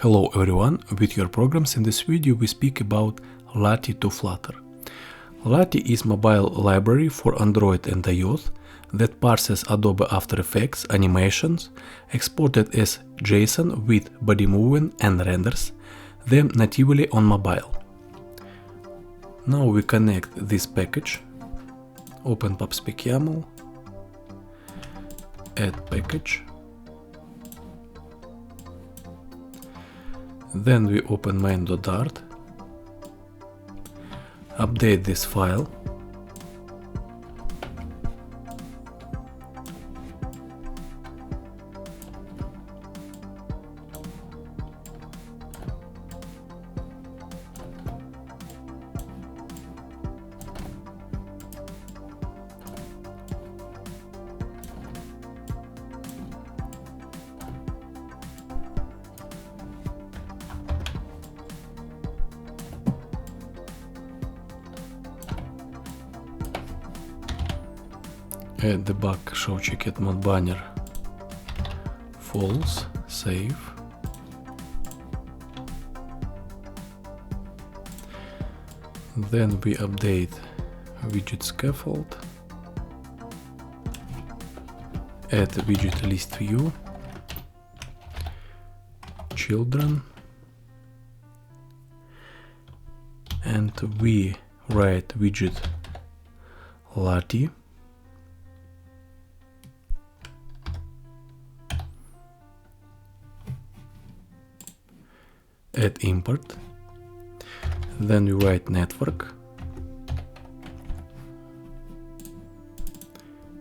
Hello everyone, with your programs. In this video we speak about Lottie to Flutter. Lottie is mobile library for Android and iOS that parses Adobe After Effects animations exported as JSON with body movement and renders them natively on mobile. Now we connect this package, open PubSpec YAML, add package. Then we open main.dart, update this file, add debug show checked mode banner, false, save. Then we update widget scaffold, add widget list view, children, and we write widget Lottie. Add import, then we write network,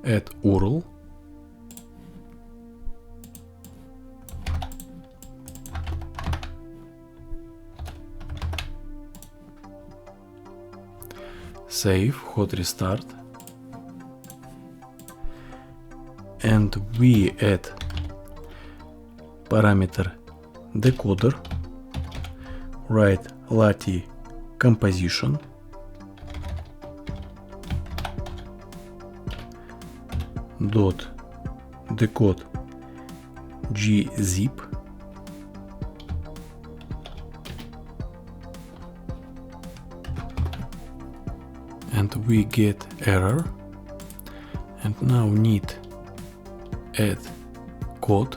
add URL, save, hot restart, and we add parameter decoder, write Lottie composition, dot decode gzip, and we get error, and now need add code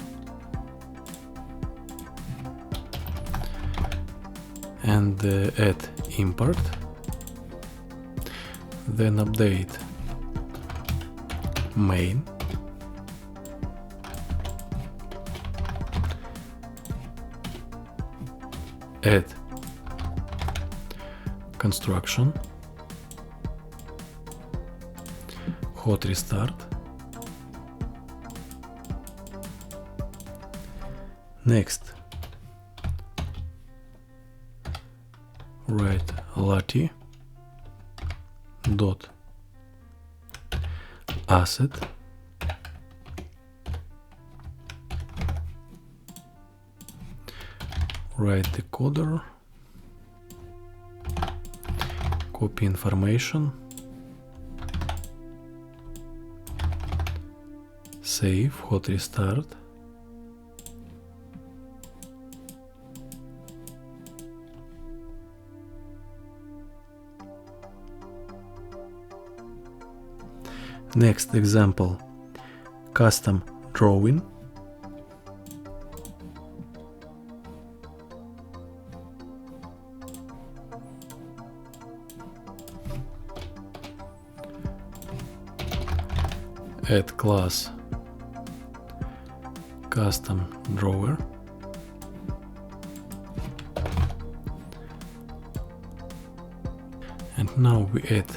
and add import, then update main, add construction, hot restart, next write Lottie dot asset, write decoder, copy information, save, hot restart, next example, custom drawing, add class custom drawer, and now we add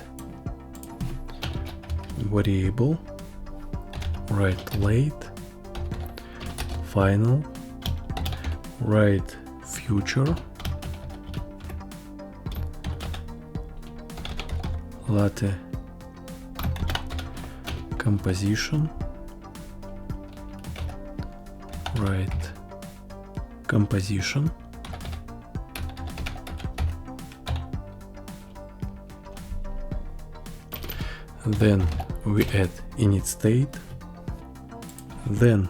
variable, write late, final, write future, Lottie composition, write composition, then we add init state, then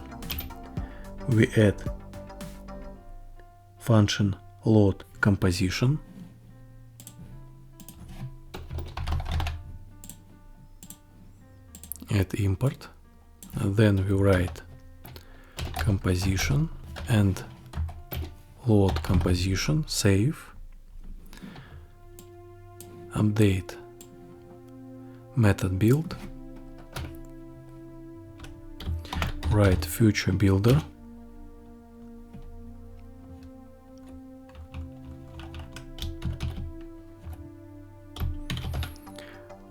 we add function load composition. Add import. Then we write composition and load composition, save, update method build, write future builder,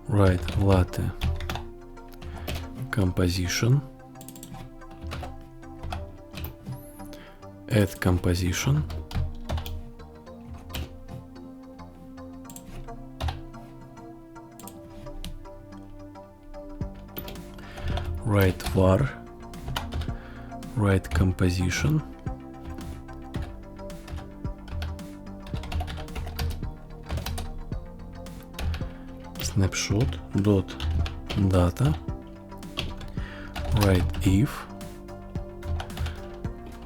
write Lottie composition, add composition, write var, write composition, snapshot dot data, write if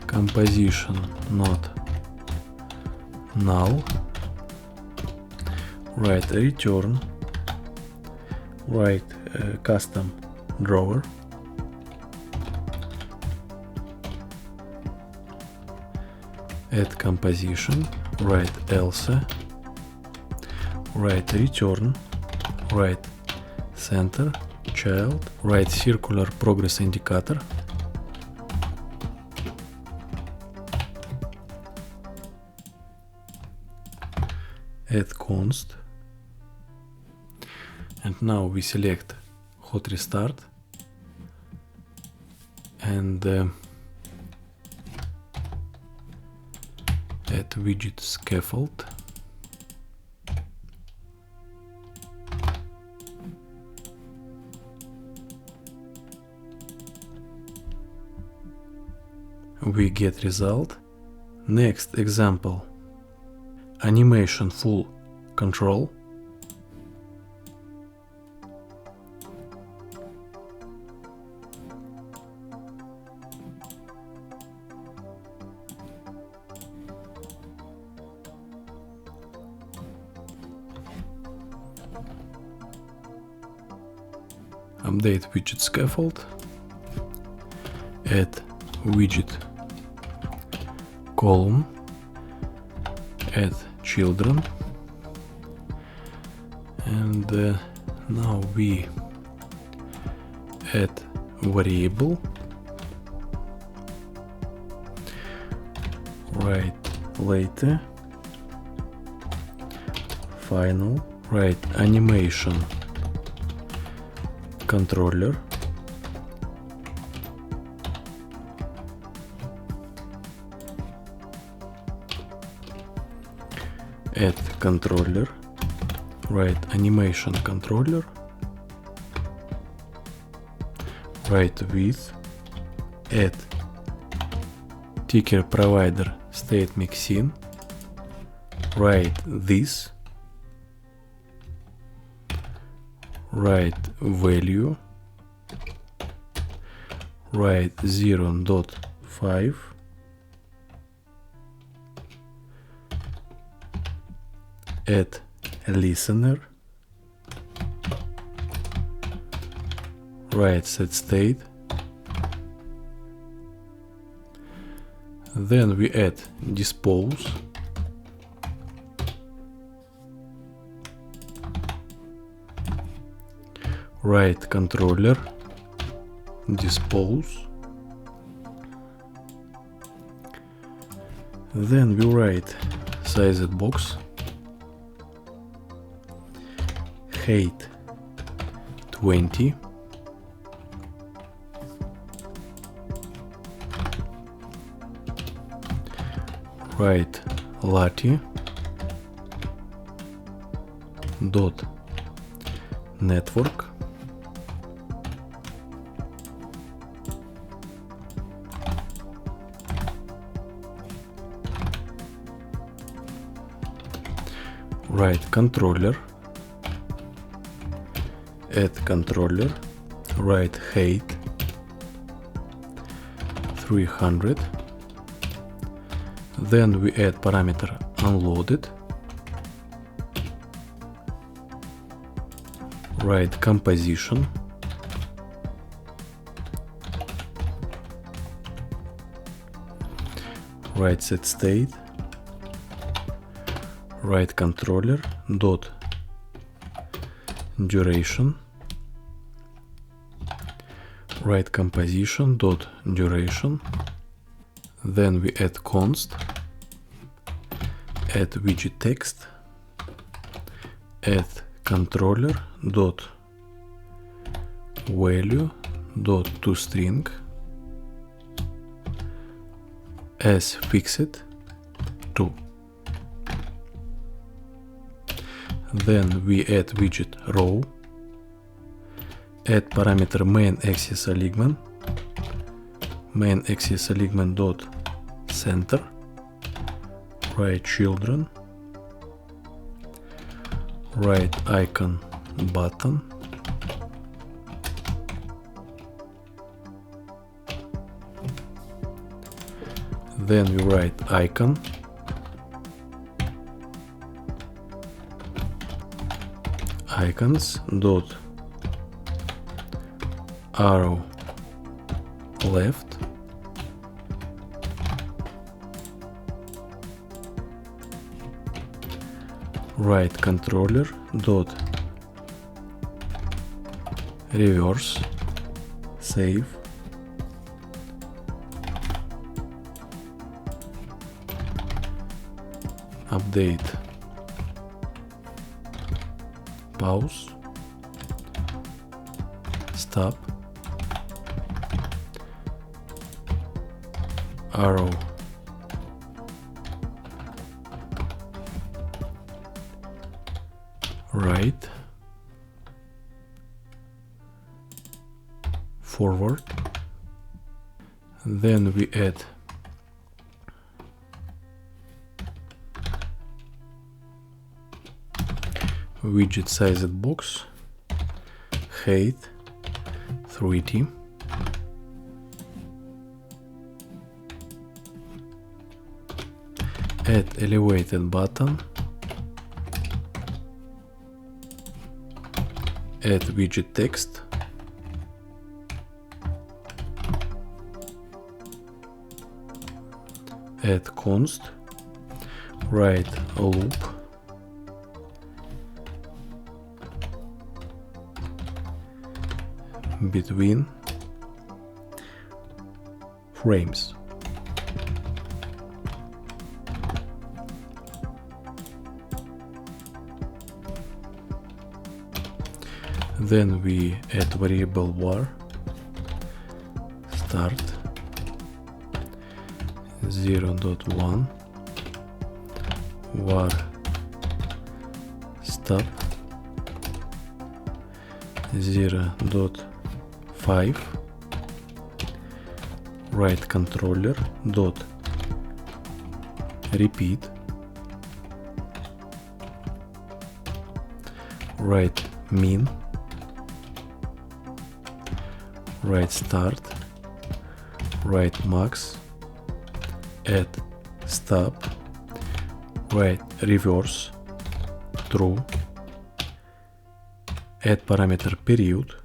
composition not null, write return, write custom drawer, add composition, write else, write return, write center, child, write circular progress indicator, add const, and now we select hot restart and add widget scaffold. We get result. Next example, animation full control. Update widget scaffold, add widget column, add children, and now we add variable, write later, final, write animation controller, add controller, write animation controller, write width, add ticker provider state mixin, write this, write value, write 0.5, add listener, write set state, then we add dispose, write controller, dispose, then we write sized box, height 20, write Lottie dot network, write controller, add controller, write height 300, Then we add parameter unloaded, write composition, write set state, write controller dot duration, write composition dot duration. Then we add const, add widget text, add controller dot value dot toString as fixed to. Then we add widget row, add parameter main axis alignment, main axis alignment dot center, write children, write icon button, then we write icon, icons dot arrow left, write controller dot reverse, save, update, pause, stop, arrow, right, forward. Then we add widget sized box, height 3D, add elevated button, add widget text, add const, write loop, between frames. Then we add variable var start 0.1 var stop 0.5 write controller dot repeat, write min, write start, write max, add stop, write reverse true, add parameter period,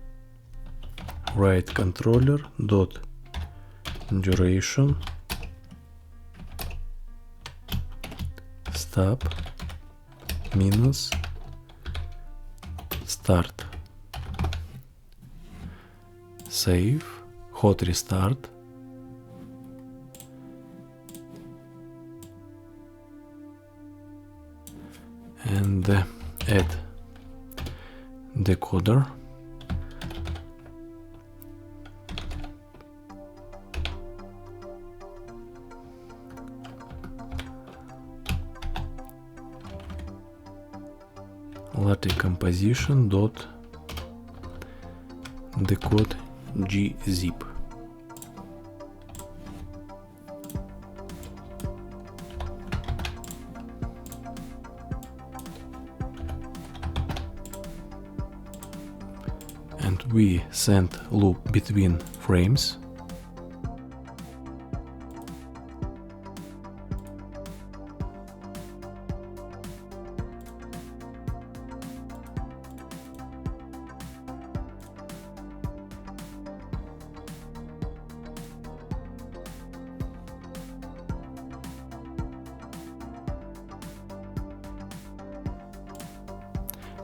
write controller dot duration, stop minus start, save, hot restart, and add decoder, Lottie composition dot decode gzip. And we send loop between frames.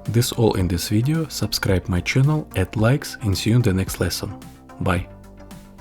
This all in this video. Subscribe my channel, add likes, and see you in the next lesson. Bye.